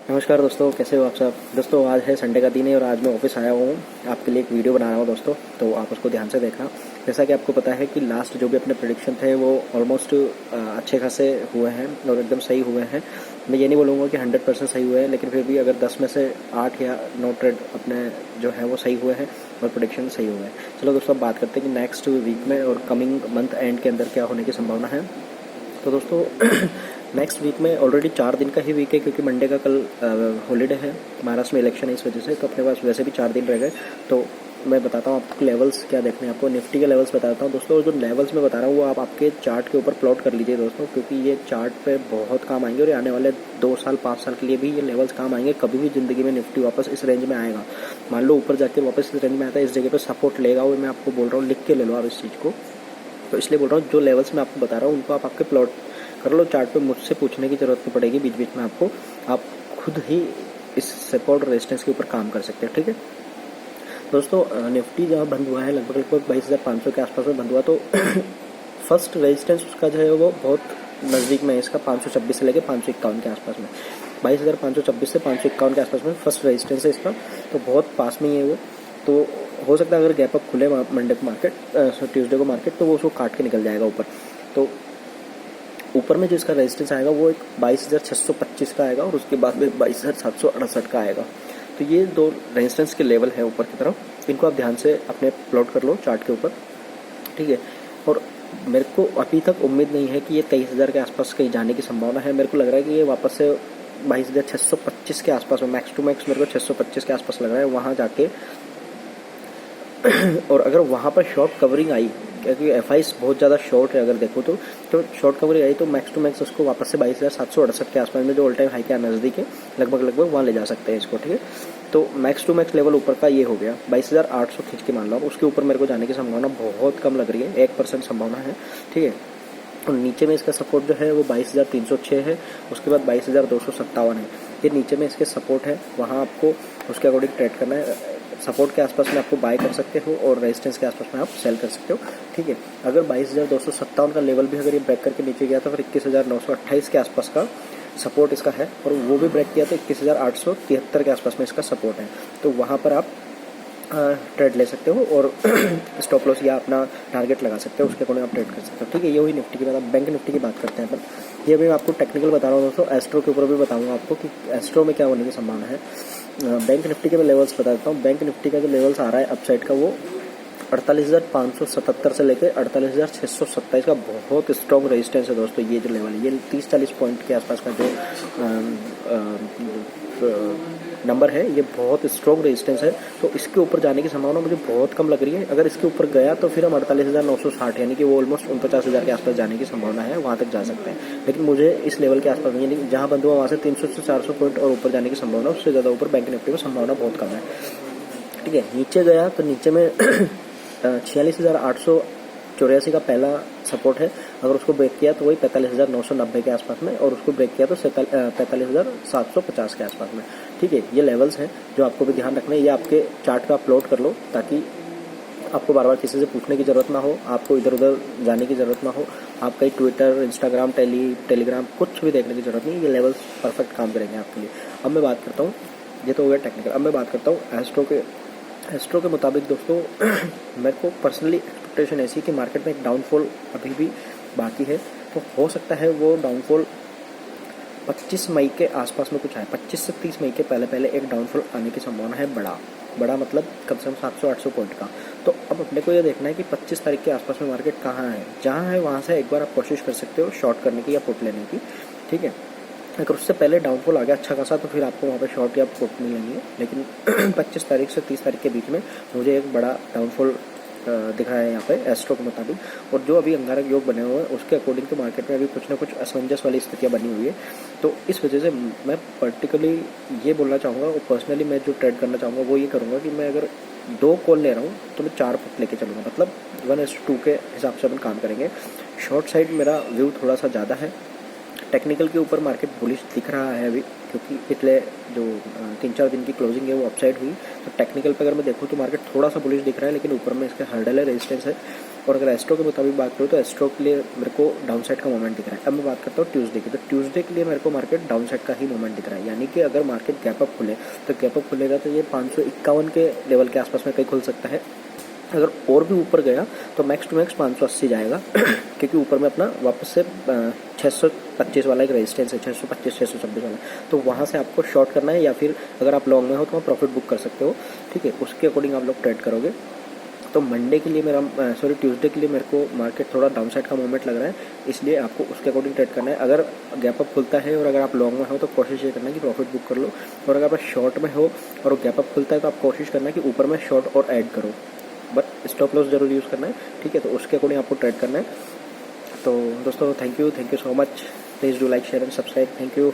नमस्कार दोस्तों, कैसे हो आप सब। दोस्तों आज है संडे का दिन है और आज मैं ऑफिस आया हूँ आपके लिए एक वीडियो बना रहा हूँ दोस्तों, तो आप उसको ध्यान से देखना। जैसा कि आपको पता है कि लास्ट जो भी अपने प्रेडिक्शन थे वो ऑलमोस्ट अच्छे खासे हुए हैं और एकदम सही हुए हैं। मैं ये नहीं बोलूँगा कि 100% सही हुए हैं, लेकिन फिर भी अगर 10 में से 8 या 9 ट्रेड अपने जो है वो सही हुए हैं और प्रेडिक्शन सही हुए हैं। चलो दोस्तों अब बात करते हैं कि नेक्स्ट वीक में और कमिंग मंथ एंड के अंदर क्या होने की संभावना है। तो दोस्तों नेक्स्ट वीक में ऑलरेडी 4 दिन का ही वीक है, क्योंकि मंडे का कल हॉलीडे है, महाराष्ट्र में इलेक्शन है, इस वजह से तो अपने पास वैसे भी 4 दिन रह गए। तो मैं बताता हूँ आपको लेवल्स क्या देखने हैं। आपको निफ्टी के लेवल्स बताता हूँ दोस्तों। जो लेवल्स मैं बता रहा हूँ वो आप आपके चार्ट के ऊपर प्लॉट कर लीजिए दोस्तों, क्योंकि ये चार्ट पे बहुत काम आएंगे और आने वाले 2 साल 5 साल के लिए भी ये लेवल्स काम आएंगे। कभी भी ज़िंदगी में निफ्टी वापस इस रेंज में आएगा, मान लो ऊपर जाके वापस इस रेंज में आता है, इस जगह पर सपोर्ट लेगा, वो मैं आपको बोल रहा हूँ, लिख के ले लो आप इस चीज़ को। तो इसलिए बोल रहा हूँ जो लेवल्स मैं आपको बता रहा हूँ उनको आप आपके प्लॉट कर लो चार्ट पे। मुझसे पूछने की जरूरत नहीं पड़ेगी बीच बीच में आपको, आप खुद ही इस सपोर्ट रेजिस्टेंस के ऊपर काम कर सकते हैं। ठीक है दोस्तों, निफ्टी जहाँ बंद हुआ है लगभग 22,500 के आसपास में बंद हुआ, तो फर्स्ट रेजिस्टेंस उसका जो है वो बहुत नज़दीक में है इसका, 526 से लेकर 551 के आसपास में। 22,526 से 551 के आसपास में फर्स्ट रेजिस्टेंस है इसका, तो बहुत पास में ही है वो। तो हो सकता है अगर गैप अप खुले मंडे को मार्केट, ट्यूसडे को मार्केट, तो वो उसको काट के निकल जाएगा ऊपर। तो ऊपर में जो इसका रेजिस्टेंस आएगा वो एक 22,625 का आएगा और उसके बाद में 22,768 का आएगा। तो ये 2 रेजिस्टेंस के लेवल है ऊपर की तरफ, इनको आप ध्यान से अपने प्लॉट कर लो चार्ट के ऊपर। ठीक है, और मेरे को अभी तक उम्मीद नहीं है कि ये 23,000 के आसपास कहीं जाने की संभावना है। मेरे को लग रहा है कि ये वापस से 22,625 के आसपास में, मैक्स टू मैक्स मेरे को 625 के आसपास लग रहा है वहाँ जाके। और अगर वहाँ पर शॉर्ट कवरिंग आई, क्योंकि एफआईस बहुत ज़्यादा शॉर्ट है, अगर देखो तो शॉर्ट कवरिंग आई तो मैक्स टू मैक्स उसको वापस से 22,768 के आसपास में, जो ऑल टाइम हाई के नज़दीक है लगभग वहाँ ले जा सकते हैं इसको। ठीक है, तो मैक्स टू मैक्स लेवल ऊपर का ये हो गया 22,800 खींच के मान लो। उसके ऊपर मेरे को जाने की संभावना बहुत कम लग रही है, 1% संभावना है। ठीक है, और नीचे में इसका सपोर्ट जो है वो 22,306 है, उसके बाद 22,257 है। ये नीचे में इसके सपोर्ट है, वहाँ आपको उसके अकॉर्डिंग ट्रेड करना है। सपोर्ट के आसपास में आपको बाय कर सकते हो और रेजिस्टेंस के आसपास में आप सेल कर सकते हो। ठीक है, अगर 22,257 का लेवल भी अगर ये ब्रेक करके नीचे गया तो फिर 21,928 के आसपास का सपोर्ट इसका है, और वो भी ब्रेक किया तो 21,873 के आसपास में इसका सपोर्ट है। तो वहाँ पर आप ट्रेड ले सकते हो और स्टॉप लॉस या अपना टारगेट लगा सकते हो, उसके अकॉर्डिंग आप ट्रेड कर सकते हो। ठीक है, ये हुई निफ्टी की बात। अब बैंक निफ्टी की बात करते हैं अपन। ये भी मैं आपको टेक्निकल बता रहा हूँ दोस्तों, एस्ट्रो के ऊपर भी बताऊँगा आपको कि एस्ट्रो में क्या होने की संभावना है। बैंक निफ्टी के मैं लेवल्स बता देता हूँ। बैंक निफ्टी का जो लेवल्स आ रहा है अपसाइड का वो 48,577 से लेकर 48,627 का बहुत स्ट्रॉन्ग रेजिस्टेंस है दोस्तों। ये जो लेवल है ये 30-40 पॉइंट के आसपास का जो नंबर है, ये बहुत स्ट्रॉन्ग रेजिस्टेंस है। तो इसके ऊपर जाने की संभावना मुझे बहुत कम लग रही है। अगर इसके ऊपर गया तो फिर हम 48,960 यानी कि वो ऑलमोस्ट 49,000 के आसपास जाने की संभावना है, वहाँ तक जा सकते हैं। लेकिन मुझे इस लेवल के आसपास यानी जहाँ बंद हुआ वहाँ से 300 से 400 पॉइंट और ऊपर जाने की संभावना, उससे ज़्यादा ऊपर बैंक निफ्टी में संभावना बहुत कम है। ठीक है, नीचे गया तो नीचे में 46,884 का पहला सपोर्ट है, अगर उसको ब्रेक किया तो वही 45,990 के आसपास में, और उसको ब्रेक किया तो 45,750 के आसपास में। ठीक है, ये लेवल्स हैं जो आपको भी ध्यान रखना है। ये आपके चार्ट का अपलोड कर लो ताकि आपको बार बार किसी से पूछने की ज़रूरत ना हो, आपको इधर उधर जाने की ज़रूरत ना हो, आप कहीं ट्विटर, इंस्टाग्राम, टेलीग्राम कुछ भी देखने की ज़रूरत नहीं। ये लेवल्स परफेक्ट काम करेंगे आपके लिए। अब मैं बात करता हूँ, ये तो हो गया टेक्निकल। अब मैं बात करता हूँ एस्ट्रो के मुताबिक दोस्तों मेरे को पर्सनली एक्सपेक्टेशन ऐसी कि मार्केट में एक डाउनफॉल अभी भी बाकी है। तो हो सकता है वो डाउनफॉल 25 मई के आसपास में कुछ आए, 25 से 30 मई के पहले एक डाउनफॉल आने की संभावना है। बड़ा मतलब कम से कम 700-800 पॉइंट का। तो अब अपने को ये देखना है कि 25 तारीख के आसपास में मार्केट कहाँ है, जहाँ है वहाँ से एक बार आप कोशिश कर सकते हो शॉर्ट करने की या पुट लेने की। ठीक है, अगर उससे पहले डाउनफॉल आ गया अच्छा खासा तो फिर आपको वहाँ पे शॉर्ट या पुट नहीं लेनी है। लेकिन 25 तारीख से 30 तारीख के बीच में मुझे एक बड़ा डाउनफॉल दिख रहा है यहाँ पे एस्ट्रो के मुताबिक, और जो अभी अंगारक योग बने हुए हैं उसके अकॉर्डिंग तो मार्केट में अभी कुछ ना कुछ असमंजस वाली स्थितियाँ बनी हुई है। तो इस वजह से मैं पर्टिकुलरली ये बोलना चाहूँगा, और पर्सनली मैं जो ट्रेड करना चाहूँगा वो ये करूँगा कि मैं अगर 2 कॉल ले रहा हूँ तो मैं 4 पुट लेके चलूँगा, मतलब 1:2 के हिसाब से अपन काम करेंगे। शॉर्ट साइड मेरा व्यू थोड़ा सा ज़्यादा है। टेक्निकल के ऊपर मार्केट बुलिश दिख रहा है अभी, क्योंकि पिछले जो 3-4 दिन की क्लोजिंग है वो अपसाइड हुई। तो टेक्निकल पे अगर मैं देखूँ तो मार्केट थोड़ा सा बुलिश दिख रहा है, लेकिन ऊपर में इसके हर्डल है, रेजिस्टेंस है, और अगर एस्ट्रो के मुताबिक बात करूँ तो एस्ट्रो के लिए मेरे को डाउन साइड का मोमेंट दिख रहा है। अब मैं बात करता हूँ ट्यूसडे की, तो ट्यूसडे के लिए मेरे को मार्केट डाउन साइड का ही मोमेंट दिख रहा है, यानी कि अगर मार्केट गैप अप खुले तो गैप अप खुलेगा तो ये 551 के लेवल के आसपास में कहीं खुल सकता है। अगर और भी ऊपर गया तो मैक्स टू मैक्स 580 जाएगा क्योंकि ऊपर में अपना वापस से 625 वाला एक रेजिस्टेंस है, 625 626 वाला, तो वहाँ से आपको शॉर्ट करना है या फिर अगर आप लॉन्ग में हो तो वहाँ प्रॉफिट बुक कर सकते हो। ठीक है, उसके अकॉर्डिंग आप लोग ट्रेड करोगे। तो मंडे के लिए ट्यूसडे के लिए मेरे को मार्केट थोड़ा डाउन साइड का मूवमेंट लग रहा है, इसलिए आपको उसके अकॉर्डिंग ट्रेड करना है। अगर गैप अप खुलता है और अगर आप लॉन्ग में हो तो कोशिश ये करना है कि प्रॉफिट बुक कर लो, और अगर आप शॉर्ट में हो और गैप अप खुलता है तो आप कोशिश करना है कि ऊपर में शॉर्ट और ऐड करो, बट स्टॉप लॉस जरूर यूज़ करना है। ठीक है, तो उसके अकॉर्डिंग आपको ट्रेड करना है। तो दोस्तों thank you so much, please do like share and subscribe, thank you.